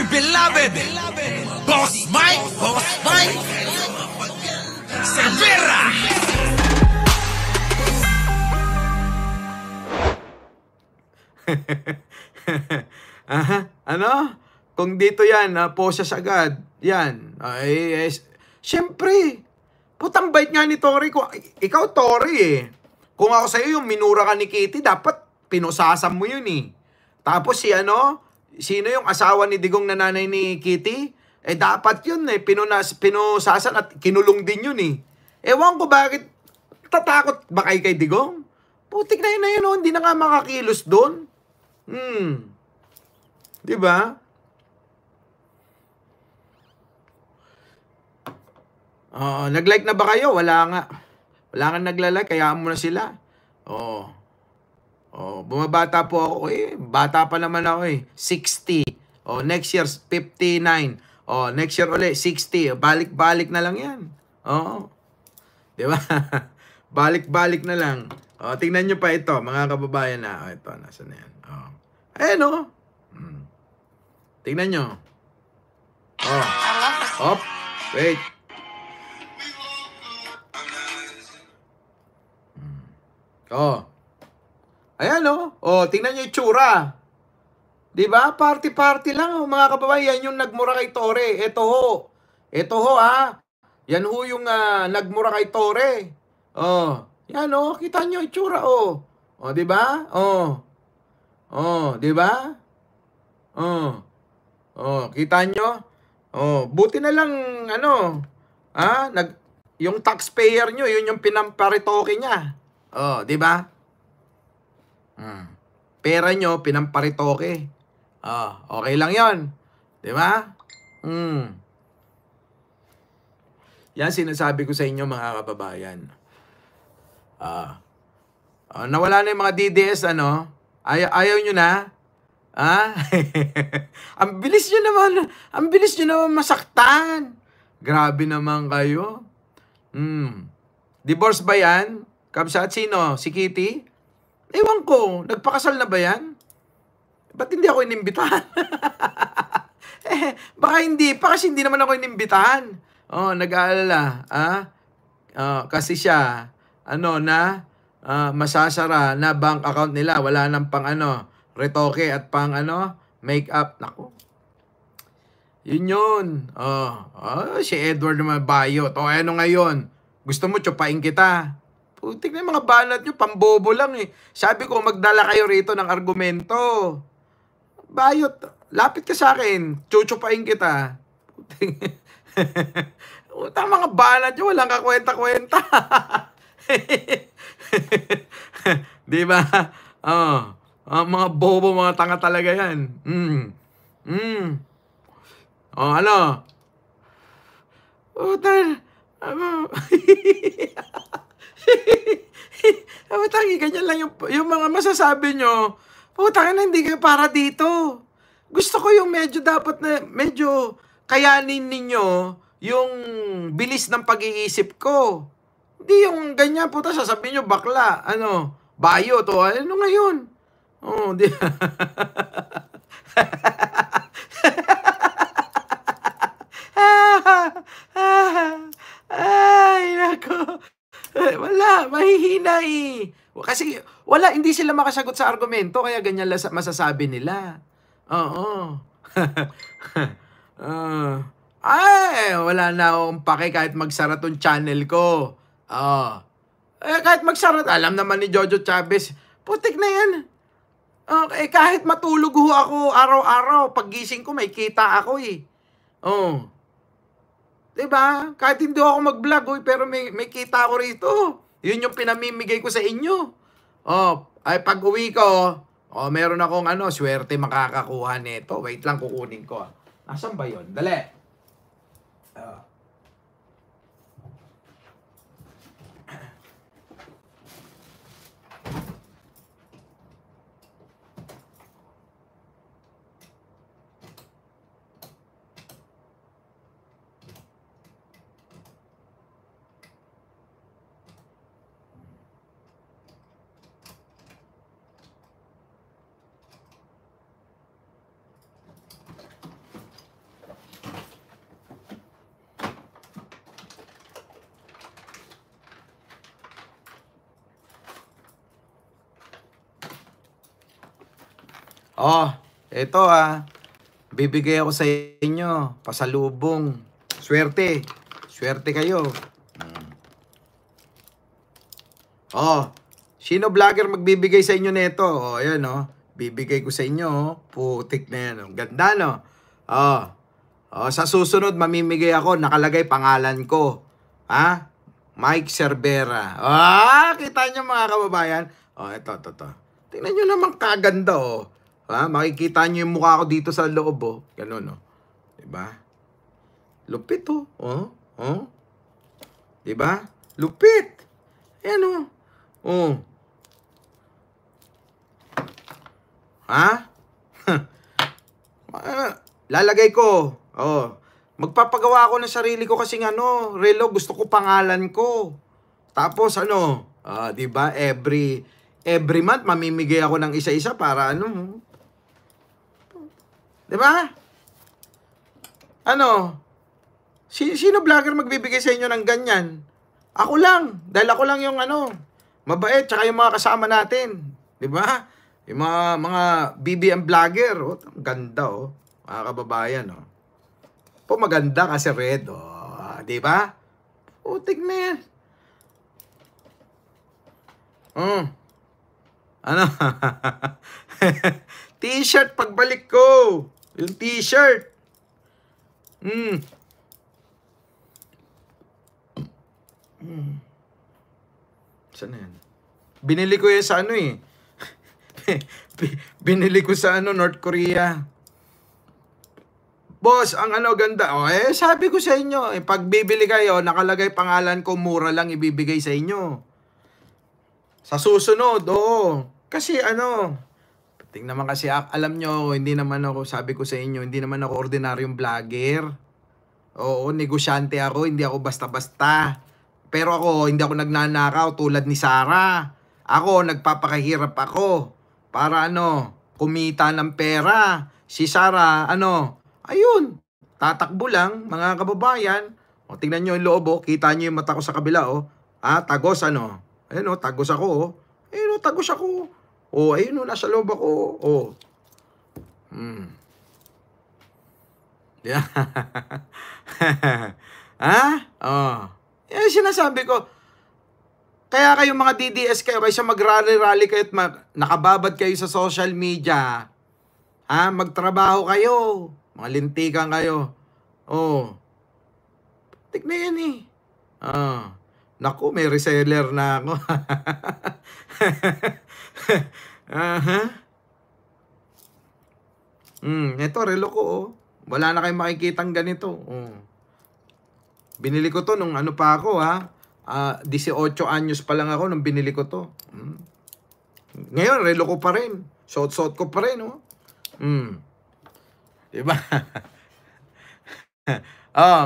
my beloved Boss Mike Cervera. Aha, ano? Kung dito yan, poses agad, yan. Ay, syempre, putang bait nga ni Tori. Ikaw, Tori eh. Kung ako sa'yo, yung minura ka ni Kitty, dapat pinusasan mo yun eh. Tapos sino yung asawa ni Digong na nanay ni Kitty? Dapat yun eh, pinusasan at kinulong din yun eh. Ewan ko bakit, tatakot ba kay Digong? Putik na yun oh, hindi na nga makakilos doon. Di ba? Nag-like na ba kayo? Wala nga. Wala nga nagla-like, kaya mo na sila. Bumabata po ako eh. Bata pa naman ako eh. 60. Next year 59. Next year ulit 60. Balik-balik na lang 'yan. Di ba? Balik-balik na lang. Tingnan nyo pa ito, mga kababayan na. Ito, nasa na yan. Ayan o. Tingnan nyo. Wait. Ayan o. Tingnan nyo yung tsura. Diba? Party-party lang mga kababayan. Yung nagmura kay Tore. Ito ho Yan ho yung nagmura kay Tore. Yan kita nyo yung tsura diba? Diba? Kita nyo? Buti na lang yung taxpayer nyo, yun yung pinamparitoke niya. Diba? Pera nyo, pinamparitoke. Okay lang yon, diba? Yan sinasabi ko sa inyo mga kababayan. Nawala na yung mga DDS, ayaw nyo na? Ang bilis nyo naman masaktan. Grabe naman kayo. Divorce ba yan? Kamsat, sino? Si Kitty? Ewan ko, nagpakasal na ba yan? Ba't hindi ako inimbitahan? Baka hindi pa kasi hindi naman ako inimbitahan. Nag-aalala. Kasi siya, masasara na bank account nila. Wala nang pang retoke at pang make-up. Naku. Yun. Si Edward naman bayot. Ano ngayon? Gusto mo tsupain kita? Putik na yung mga banat nyo, pambobo lang eh. Sabi ko, magdala kayo rito ng argumento. Bayot, lapit ka sa akin, chuchupain kita. Putik. Utang mga banat nyo, walang kakwenta-kwenta. Di ba? Mga bobo, mga tanga talaga yan. Tangi, ganyan lang yung mga masasabi nyo. Putang na, hindi kayo para dito. Gusto ko yung medyo dapat na, medyo kayanin ninyo yung bilis ng pag-iisip ko. Hindi yung ganyan, puta, sasabihin nyo, bakla, bayo to, ano ngayon? Di ay, nako. Wala, mahihina eh. Kasi hindi sila makasagot sa argumento, kaya ganyan lang masasabi nila. Wala na akong pake kahit magsara tong channel ko. Kahit magsara, alam naman ni Jojo Chavez, putik na yan. Kahit matulog ho ako araw-araw, paggising ko may kita ako eh. Diba? Kahit hindi ako mag-vlog, pero may kita ako rito. Yun yung pinamimigay ko sa inyo. Pag uwi ko, meron akong swerte makakakuha nito. Wait lang, kukunin ko. Nasaan ba yun? Dali. Oh, eto bibigay ako sa inyo, pasalubong. Swerte. Swerte kayo. Oh, sino vlogger magbibigay sa inyo nito? Oh, ayan bibigay ko sa inyo. Putik na yan. Ganda no? Oh. Oh, sa susunod mamimigay ako, nakalagay pangalan ko. Mike Cervera. Kita nyo mga kababayan. Oh, ito. Tingnan nyo naman kaganda makikita nyo yung mukha ko dito sa loob Ganun Diba? Lupit Diba? Lupit. Ayan lalagay ko. Magpapagawa ako ng sarili ko kasi relo, gusto ko pangalan ko. Tapos diba? Every month mamimigay ako ng isa-isa para diba? Sino vlogger magbibigay sa inyo ng ganyan? Ako lang. Dahil ako lang yung mabait, tsaka yung mga kasama natin. Diba? Yung mga BBM vlogger. Ang ganda mga kababayan maganda kasi red diba? Putik na yan. T-shirt pagbalik ko. Yung t-shirt. Saan yan? Binili ko yan sa binili ko sa North Korea. Boss, ang ganda. Sabi ko sa inyo, pag bibili kayo, nakalagay pangalan ko, mura lang ibibigay sa inyo. Sa susunod, kasi tingnan naman kasi, alam nyo, hindi naman ako, sabi ko sa inyo, hindi naman ako ordinaryong vlogger. Oo, negosyante ako, hindi ako basta-basta. Pero ako, hindi ako nagnanakaw tulad ni Sarah. Ako, nagpapakahirap ako para kumita ng pera. Si Sarah, ayun, tatakbo lang, mga kababayan. Tingnan nyo yung loob, kita nyo yung mata ko sa kabila, tagos, ayun, tagos ako, ayun, tagos ako. Ayun, nasa loob ako, Yeah. Yan sinasabi ko. Kaya kayo mga DDS kayo, kaysa mag-rally-rally kayo at nakababad kayo sa social media, magtrabaho kayo. Mga lintikan kayo. Tignan yan Naku, may reseller na ako. Ito, relo ko Wala na kayong makikitang ganito. Binili ko to nung pa ako 18 anyos pa lang ako nung binili ko to. Ngayon, relo ko pa rin. Suot-suot ko pa rin Diba?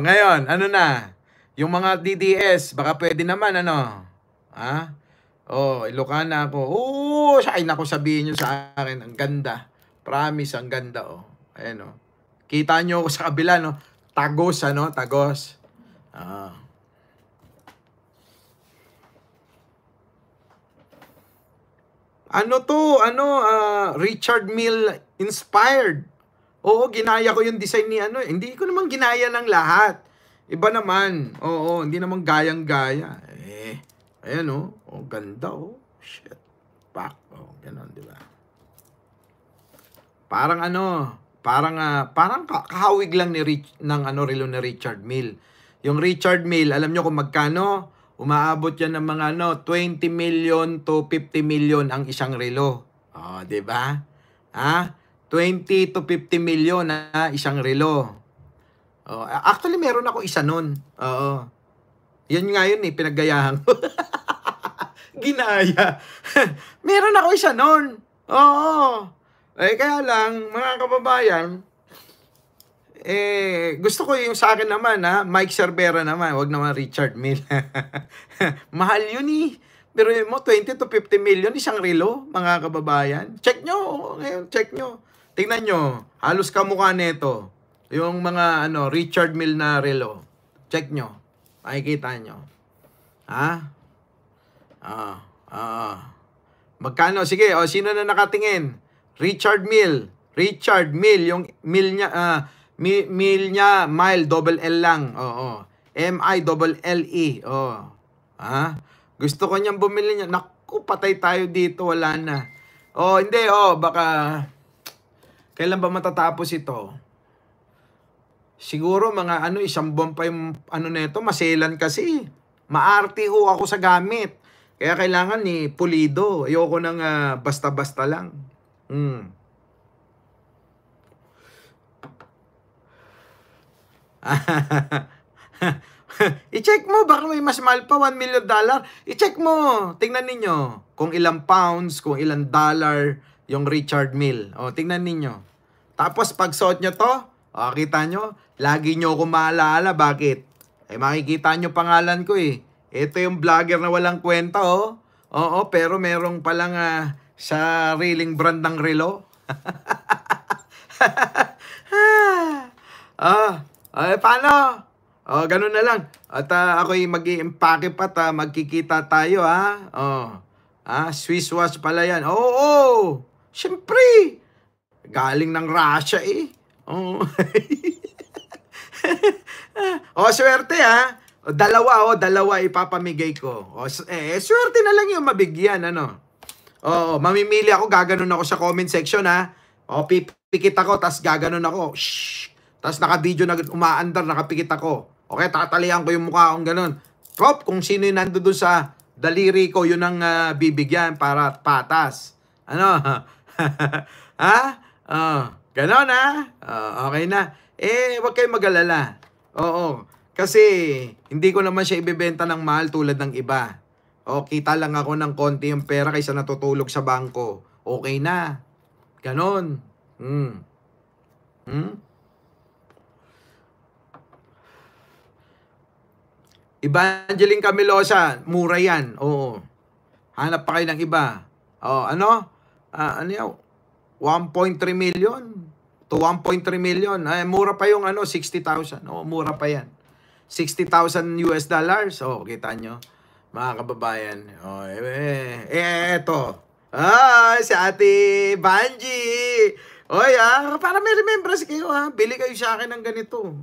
Ngayon, na? Yung mga DDS, baka pwede naman, Ilocana ako. Ay, naku, sabihin nyo sa akin, ang ganda. Promise, ang ganda, Ayan, Kita nyo ako sa kabila, Tagos, Tagos. Richard Mille inspired. Oo, ginaya ko yung design ni Hindi ko naman ginaya ng lahat. Iba naman. Hindi naman gayang-gaya. Ayan, ganda, Shit. Pak. Ganon, di ba? Parang parang kahawig lang relo ni Richard Mille. Yung Richard Mille, alam nyo kung magkano? Umaabot yan ng mga 20 million to 50 million ang isang relo. Di ba? 20 to 50 million isang relo. Actually, meron ako isa nun. Yan nga yun pinaggayahan ko. Ginaya. Meron ako isa nun. Kaya lang, mga kababayan, gusto ko yung sa akin naman, Mike Cervera naman, wag naman Richard Mille. Mahal yun Pero mo, 20 to 50 million, isang relo, mga kababayan. Check nyo, ngayon, check nyo. Tingnan nyo, halos kamukha nito. Yung mga, Richard Mille na relo. Check nyo. Makikita nyo. Magkano? Sige, sino na nakatingin? Richard Mille. Richard Mille, yung Mille niya, Mille niya, Mile, double L lang. Oo. M-I-double-L-E. Oo. Ha? Gusto ko niyang bumili niya. Naku, patay tayo dito. Wala na. Oh, hindi. Oh, baka kailan ba matatapos ito? Siguro mga isang buwan pa yung neto. Maselan kasi. Maarte ho ako sa gamit. Kaya kailangan ni pulido. Ayoko nang basta-basta lang. I-check mo, baka may mas mahal pa, $1 million. I-check mo, tingnan ninyo kung ilang pounds, kung ilang dollar yung Richard Mille. O, tingnan ninyo. Tapos pag suot nyo to, kita nyo, lagi nyo ako maalala. Bakit? Makikita nyo pangalan ko eh. Ito yung vlogger na walang kwenta oh. Oo, pero merong palang sariling brand ng relo. Paano? Ganun na lang. At ako'y mag-i-impake pa magkikita tayo ha. Swiss watch pala yan. Oo. Siyempre. Galing ng Russia eh. Swerte ha. Dalawa ipapamigay ko. Swerte na lang yung mabigyan mamimili ako, gaganon ako sa comment section ha. Pipikit ako, tas gaganon ako. Shhh. Tas naka-video na umaandar, nakapikit ako. Okay, tatalihan ko yung mukha akong ganon. Kung sino yung nando dun sa daliri ko, yun ang bibigyan para patas. Ganon ha? Okay na. Huwag kayong mag-alala. Oo. Kasi hindi ko naman siya ibebenta ng mahal tulad ng iba. Kita lang ako ng konti yung pera kaysa natutulog sa bangko. Okay na. Ganon. Evangeline Camilosa, mura yan. Oo. Hanap pa kayo ng iba. 1.3 million to 1.3 million. Mura pa yung 60,000. Mura pa yan. $60,000 US. Kita nyo, mga kababayan. Eto. Si Ate Banji. Para may remembrance kayo Bili kayo sa akin ng ganito.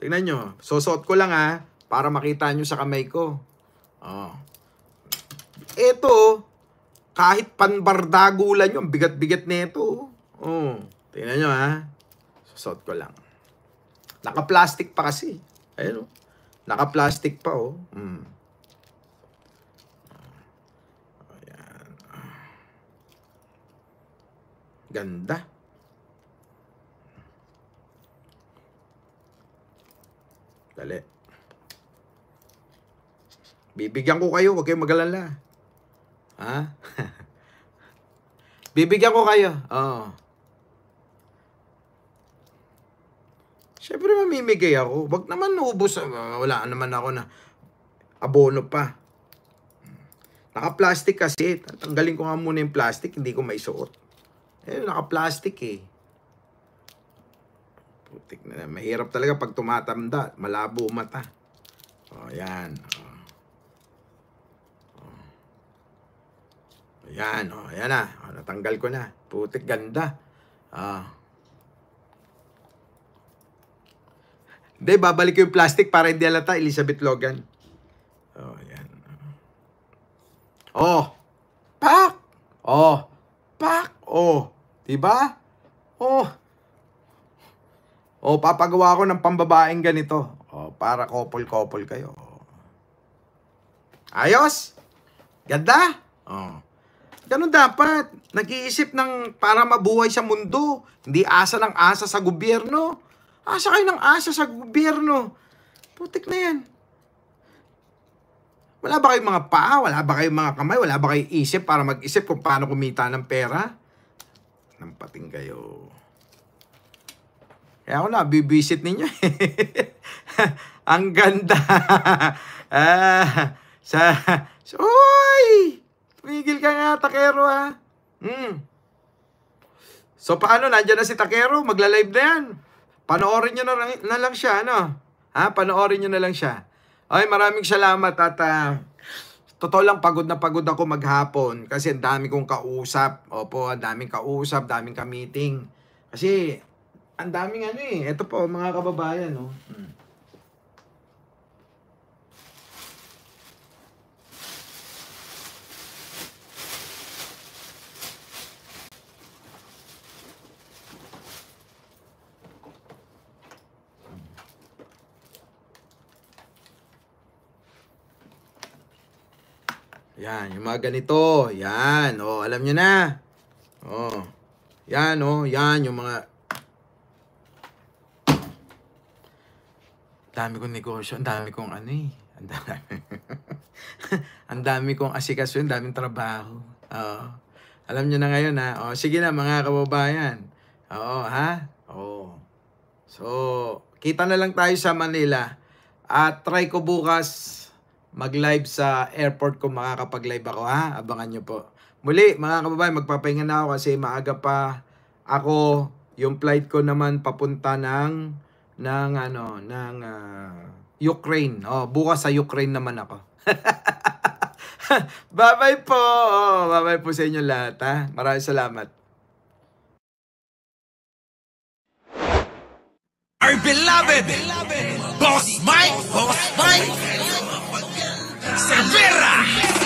Tingnan nyo. Susot ko lang para makita nyo sa kamay ko. Ito, kahit panbardagulan nyo, bigat-bigat nito. Tingnan nyo Susot ko lang. Naka-plastic pa kasi. Ayun naka-plastic pa Ayan. Ganda. Dali. Bibigyan ko kayo, huwag kayong mag-alala. Bibigyan ko kayo. Siyempre mamimigay ako. Wag naman naubos. Wala naman ako na abono pa. Naka-plastic kasi. Tanggalin ko nga muna yung plastic. Hindi ko maisuot. Naka-plastic eh. Putik na. Mahirap talaga pag tumatanda. Malabo mata. Yan. Yan. Yan na. Natanggal ko na. Putik ganda. Hindi, babalik ko yung plastic para hindi halata. Elizabeth Logan. Yan. Pak! Pak! Diba? Papagawa ko ng pambabaeng ganito. Para couple-couple kayo. Ayos? Ganda? Ganun dapat. Nag-iisip ng para mabuhay sa mundo. Hindi asa ng asa sa gobyerno. Asa kayo ng asa sa gobyerno. Putik na yan. Wala ba kayong mga paa? Wala ba kayong mga kamay? Wala ba kayong isip para mag-isip kung paano kumita ng pera? Nampating kayo. Kaya ako na, bibisit ninyo. Ang ganda. Uy! Tumigil ka nga, Takero So, paano? Nandiyan na si Takero. Magla-live na yan. Panoorin nyo na lang siya, Panoorin nyo na lang siya. Ay, maraming salamat at totoo lang, pagod na pagod ako maghapon kasi ang dami kong kausap. Opo, ang daming kausap, daming ka-meeting. Kasi, ang daming ano eh. Ito po, mga kababayan, no? Yan, yung mga ganito. Yan, oh, alam nyo na. Oh. Yan, oh, yan, yung mga... Dami kong negosyo, ang dami kong ano eh. Ang dami. Ang dami kong asikaso, ang daming trabaho. Oo. Alam nyo na ngayon, ha? Oh, sige na, mga kababayan. Oo, ha? Oo. So, kita na lang tayo sa Manila. At try ko bukas mag-live sa airport kung makakapag-live ako, ha? Abangan nyo po. Muli, mga kababayan, magpapahinga na ako kasi maaga pa ako. Yung flight ko naman papunta ng Ukraine. Oh, bukas sa Ukraine naman ako. Bye-bye po. Oh, bye-bye po sa inyo lahat, ha? Maraming salamat. Our beloved Boss Mike Cervera.